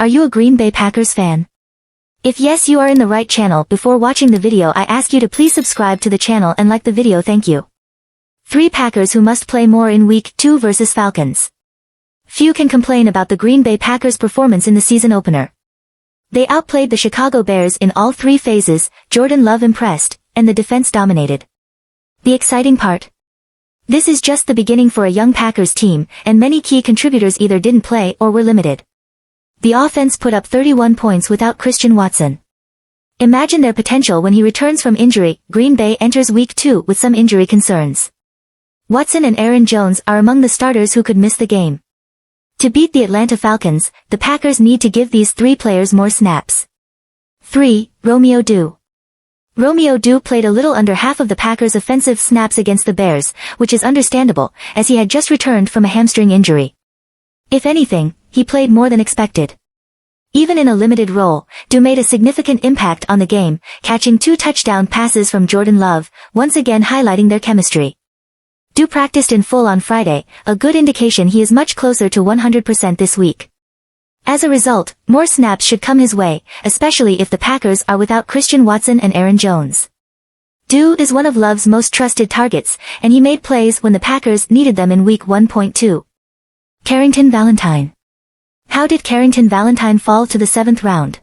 Are you a Green Bay Packers fan? If yes, you are in the right channel. Before watching the video, I ask you to please subscribe to the channel and like the video. Thank you. 3 Packers who must play more in Week 2 versus Falcons. Few can complain about the Green Bay Packers' performance in the season opener. They outplayed the Chicago Bears in all 3 phases. Jordan Love impressed, and the defense dominated. The exciting part? This is just the beginning for a young Packers team, and many key contributors either didn't play or were limited. The offense put up 31 points without Christian Watson. Imagine their potential when he returns from injury. Green Bay enters Week 2 with some injury concerns. Watson and Aaron Jones are among the starters who could miss the game. To beat the Atlanta Falcons, the Packers need to give these 3 players more snaps. 3. Romeo Doubs. Romeo Doubs played a little under half of the Packers' offensive snaps against the Bears, which is understandable, as he had just returned from a hamstring injury. If anything, he played more than expected. Even in a limited role, Doubs made a significant impact on the game, catching 2 touchdown passes from Jordan Love, once again highlighting their chemistry. Doubs practiced in full on Friday, a good indication he is much closer to 100% this week. As a result, more snaps should come his way, especially if the Packers are without Christian Watson and Aaron Jones. Doubs is one of Love's most trusted targets, and he made plays when the Packers needed them in Week 1.2. Carrington Valentine. How did Carrington Valentine fall to the 7th round?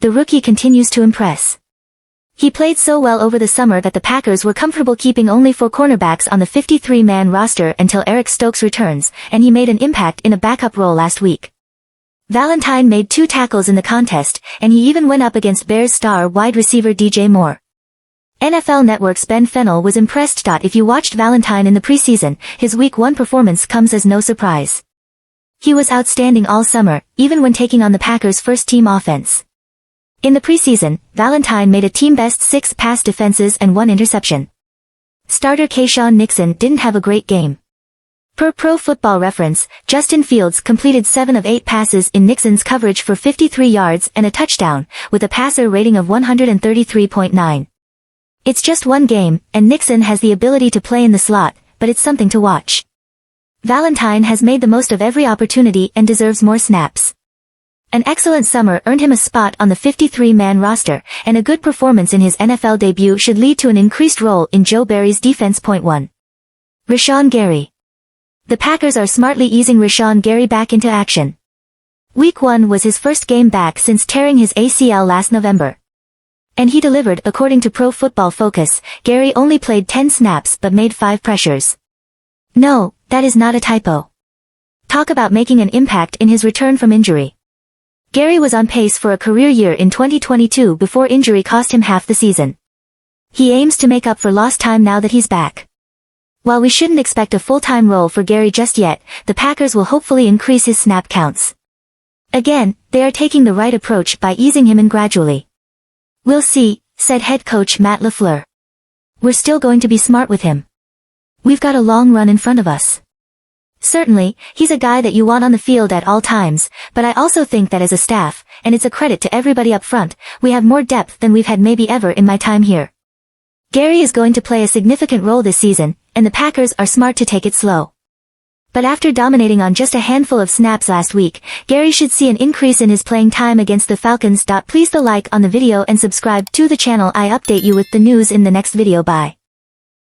The rookie continues to impress. He played so well over the summer that the Packers were comfortable keeping only 4 cornerbacks on the 53-man roster until Eric Stokes returns, and he made an impact in a backup role last week. Valentine made 2 tackles in the contest, and he even went up against Bears star wide receiver DJ Moore. NFL Network's Ben Fennell was impressed. If you watched Valentine in the preseason, his Week 1 performance comes as no surprise. He was outstanding all summer, even when taking on the Packers' first-team offense. In the preseason, Valentine made a team-best 6 pass defenses and 1 interception. Starter K'Shawn Nixon didn't have a great game. Per Pro Football Reference, Justin Fields completed 7 of 8 passes in Nixon's coverage for 53 yards and a touchdown, with a passer rating of 133.9. It's just one game, and Nixon has the ability to play in the slot, but it's something to watch. Valentine has made the most of every opportunity and deserves more snaps. An excellent summer earned him a spot on the 53-man roster, and a good performance in his NFL debut should lead to an increased role in Joe Barry's defense. 1. Rashawn Gary. The Packers are smartly easing Rashawn Gary back into action. Week 1 was his first game back since tearing his ACL last November. And he delivered. According to Pro Football Focus, Gary only played 10 snaps but made 5 pressures. No, that is not a typo. Talk about making an impact in his return from injury. Gary was on pace for a career year in 2022 before injury cost him half the season. He aims to make up for lost time now that he's back. While we shouldn't expect a full-time role for Gary just yet, the Packers will hopefully increase his snap counts. Again, they are taking the right approach by easing him in gradually. We'll see, said head coach Matt LaFleur. We're still going to be smart with him. We've got a long run in front of us. Certainly, he's a guy that you want on the field at all times, but I also think that as a staff, and it's a credit to everybody up front, we have more depth than we've had maybe ever in my time here. Gary is going to play a significant role this season, and the Packers are smart to take it slow. But after dominating on just a handful of snaps last week, Gary should see an increase in his playing time against the Falcons. Please the like on the video and subscribe to the channel. I update you with the news in the next video. Bye.